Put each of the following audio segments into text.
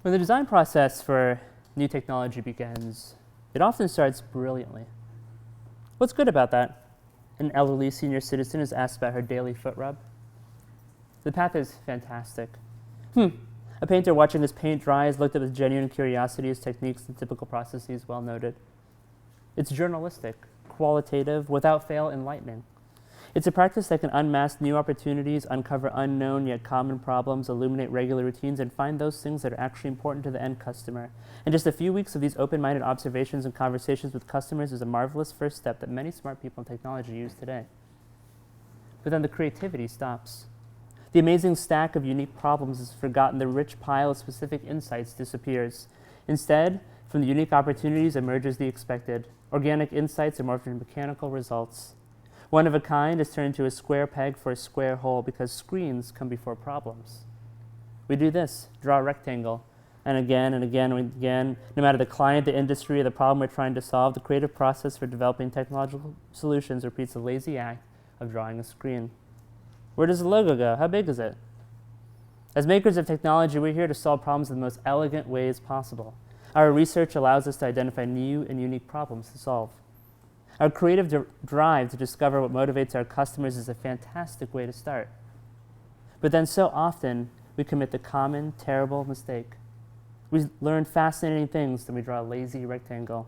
When the design process for new technology begins, it often starts brilliantly. What's good about that? An elderly senior citizen is asked about her daily foot rub. The path is fantastic. A painter watching his paint dry has looked at with genuine curiosity his techniques and typical processes well noted. It's journalistic, qualitative, without fail enlightening. It's a practice that can unmask new opportunities, uncover unknown yet common problems, illuminate regular routines, and find those things that are actually important to the end customer. And just a few weeks of these open-minded observations and conversations with customers is a marvelous first step that many smart people in technology use today. But then the creativity stops. The amazing stack of unique problems is forgotten. The rich pile of specific insights disappears. Instead, from the unique opportunities emerges the expected. Organic insights are morphed into mechanical results. One of a kind is turned into a square peg for a square hole because screens come before problems. We do this, draw a rectangle, and again and again and again. No matter the client, the industry, or the problem we're trying to solve, the creative process for developing technological solutions repeats the lazy act of drawing a screen. Where does the logo go? How big is it? As makers of technology, we're here to solve problems in the most elegant ways possible. Our research allows us to identify new and unique problems to solve. Our creative drive to discover what motivates our customers is a fantastic way to start. But then so often, we commit the common, terrible mistake. We learn fascinating things, then we draw a lazy rectangle.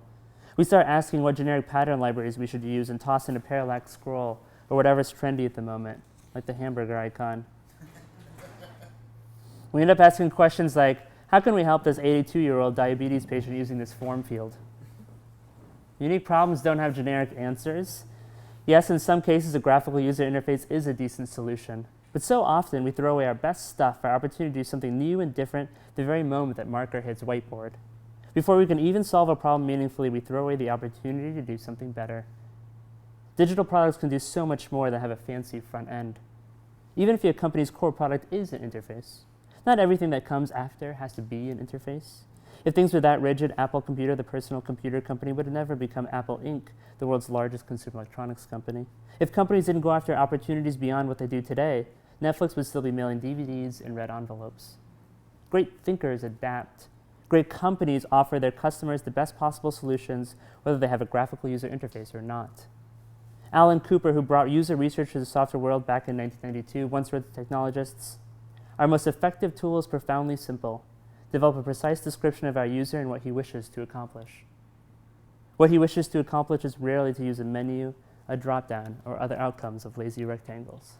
We start asking what generic pattern libraries we should use and toss in a parallax scroll or whatever's trendy at the moment, like the hamburger icon. We end up asking questions like, how can we help this 82-year-old diabetes patient using this form field? Unique problems don't have generic answers. Yes, in some cases, a graphical user interface is a decent solution. But so often, we throw away our best stuff, our opportunity to do something new and different the very moment that marker hits whiteboard. Before we can even solve a problem meaningfully, we throw away the opportunity to do something better. Digital products can do so much more than have a fancy front end. Even if your company's core product is an interface, not everything that comes after has to be an interface. If things were that rigid, Apple Computer, the personal computer company, would have never become Apple Inc., the world's largest consumer electronics company. If companies didn't go after opportunities beyond what they do today, Netflix would still be mailing DVDs in red envelopes. Great thinkers adapt. Great companies offer their customers the best possible solutions, whether they have a graphical user interface or not. Alan Cooper, who brought user research to the software world back in 1992, once wrote to technologists, "Our most effective tool is profoundly simple. Develop a precise description of our user and what he wishes to accomplish." What he wishes to accomplish is rarely to use a menu, a drop-down, or other outcomes of lazy rectangles.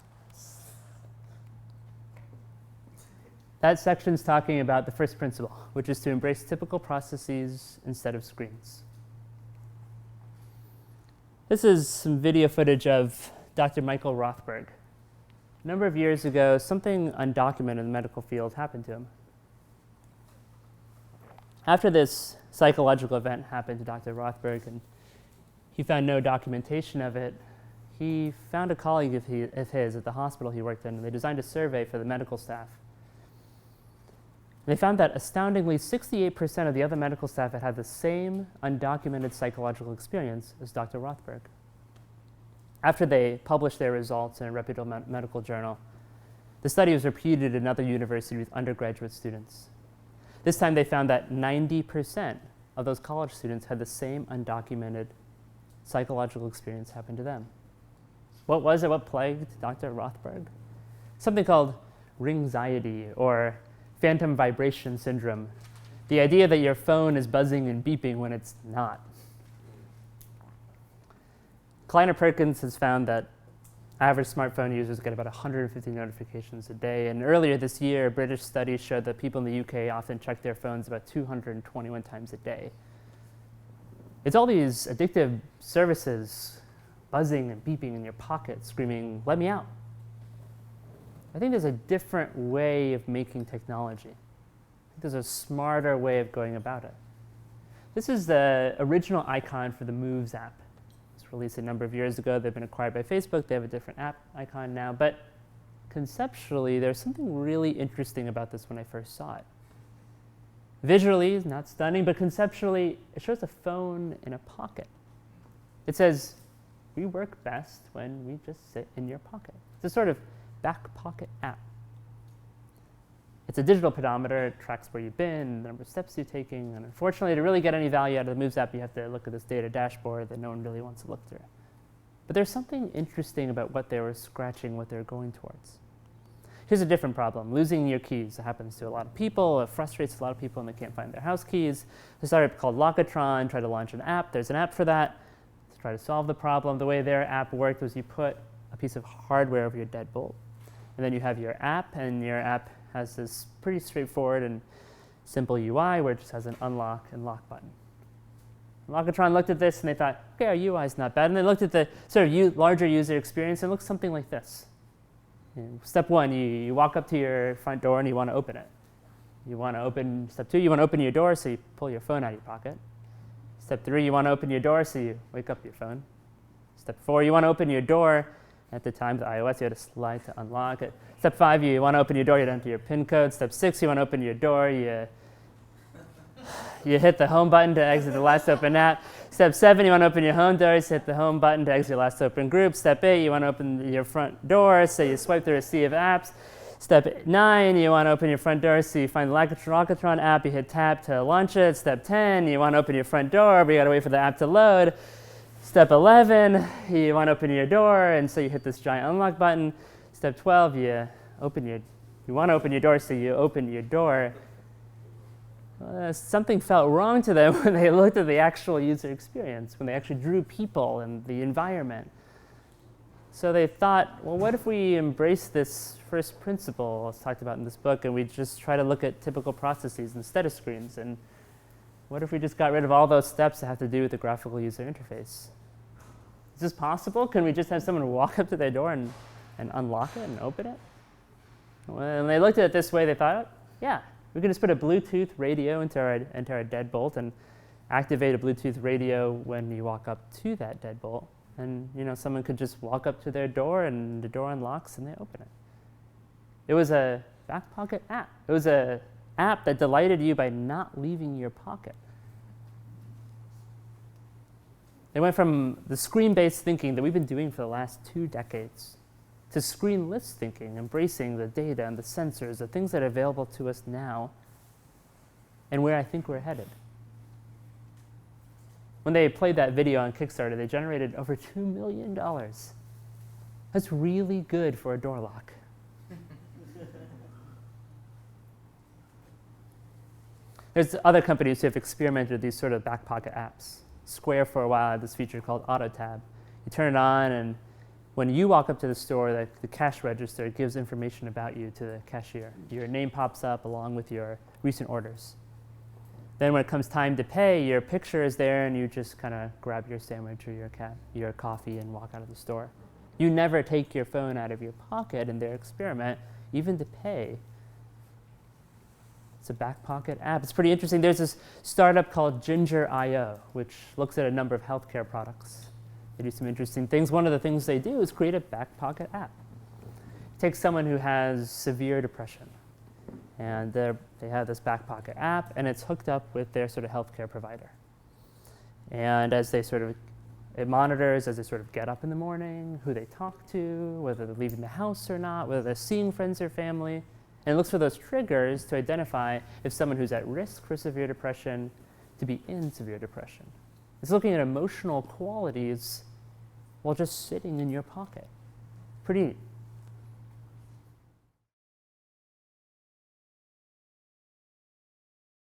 That section's talking about the first principle, which is to embrace typical processes instead of screens. This is some video footage of Dr. Michael Rothberg. A number of years ago, something undocumented in the medical field happened to him. After this psychological event happened to Dr. Rothberg, and he found no documentation of it, he found a colleague of his at the hospital he worked in, and they designed a survey for the medical staff. They found that astoundingly 68% of the other medical staff had had the same undocumented psychological experience as Dr. Rothberg. After they published their results in a reputable medical journal, the study was repeated at another university with undergraduate students. This time they found that 90% of those college students had the same undocumented psychological experience happen to them. What was it? What plagued Dr. Rothberg? Something called ringxiety, or phantom vibration syndrome. The idea that your phone is buzzing and beeping when it's not. Kleiner Perkins has found that average smartphone users get about 150 notifications a day. And earlier this year, a British study showed that people in the UK often check their phones about 221 times a day. It's all these addictive services buzzing and beeping in your pocket, screaming, "Let me out." I think there's a different way of making technology. I think there's a smarter way of going about it. This is the original icon for the Moves app. Released a number of years ago. They've been acquired by Facebook. They have a different app icon now. But conceptually, there's something really interesting about this when I first saw it. Visually, it's not stunning, but conceptually, it shows a phone in a pocket. It says, we work best when we just sit in your pocket. It's a sort of back pocket app. It's a digital pedometer. It tracks where you've been, the number of steps you're taking. And unfortunately, to really get any value out of the Moves app, you have to look at this data dashboard that no one really wants to look through. But there's something interesting about what they were scratching, what they're going towards. Here's a different problem. Losing your keys. It happens to a lot of people. It frustrates a lot of people when they can't find their house keys. There's a startup called Lockatron, tried to launch an app. There's an app for that to try to solve the problem. The way their app worked was you put a piece of hardware over your deadbolt, and then you have your app, and your app has this pretty straightforward and simple UI where it just has an unlock and lock button. Lockatron looked at this and they thought, okay, our UI is not bad. And they looked at the sort of larger user experience and it looks something like this. Step one, you walk up to your front door and you want to open it. You want to open, step two, you want to open your door, so you pull your phone out of your pocket. Step three, you want to open your door, so you wake up your phone. Step four, you want to open your door. At the time, the iOS, you had to slide to unlock it. Step five, you want to open your door, you enter your PIN code. Step six, you want to open your door, you hit the home button to exit the last open app. Step seven, you want to open your home door, so hit the home button to exit your last open group. Step eight, you want to open your front door, so you swipe through a sea of apps. Step 9, you want to open your front door, so you find the Lockatron app, you hit tab to launch it. Step 10, you want to open your front door, but you got to wait for the app to load. Step 11, you want to open your door, and so you hit this giant unlock button. Step 12, you want to open your door, so you open your door. Something felt wrong to them when they looked at the actual user experience, when they actually drew people and the environment. So they thought, well, what if we embrace this first principle as talked about in this book, and we just try to look at typical processes instead of screens? And what if we just got rid of all those steps that have to do with the graphical user interface? Is this possible? Can we just have someone walk up to their door and unlock it and open it? When they looked at it this way, they thought, yeah, we can just put a Bluetooth radio into our deadbolt and activate a Bluetooth radio when you walk up to that deadbolt. And someone could just walk up to their door and the door unlocks and they open it. It was a back pocket app. It was an app that delighted you by not leaving your pocket. They went from the screen-based thinking that we've been doing for the last 2 decades to screenless thinking, embracing the data and the sensors, the things that are available to us now, and where I think we're headed. When they played that video on Kickstarter, they generated over $2 million. That's really good for a door lock. There's other companies who have experimented with these sort of back pocket apps. Square for a while had this feature called Auto Tab. You turn it on, and when you walk up to the store, the cash register gives information about you to the cashier. Your name pops up along with your recent orders. Then when it comes time to pay, your picture is there, and you just kind of grab your sandwich or your coffee and walk out of the store. You never take your phone out of your pocket in their experiment, even to pay. It's a back pocket app. It's pretty interesting. There's this startup called Ginger.io, which looks at a number of healthcare products. They do some interesting things. One of the things they do is create a back pocket app. Take someone who has severe depression, and they have this back pocket app, and it's hooked up with their sort of healthcare provider. And as they it monitors as they sort of get up in the morning, who they talk to, whether they're leaving the house or not, whether they're seeing friends or family. And it looks for those triggers to identify if someone who's at risk for severe depression to be in severe depression. It's looking at emotional qualities while just sitting in your pocket. Pretty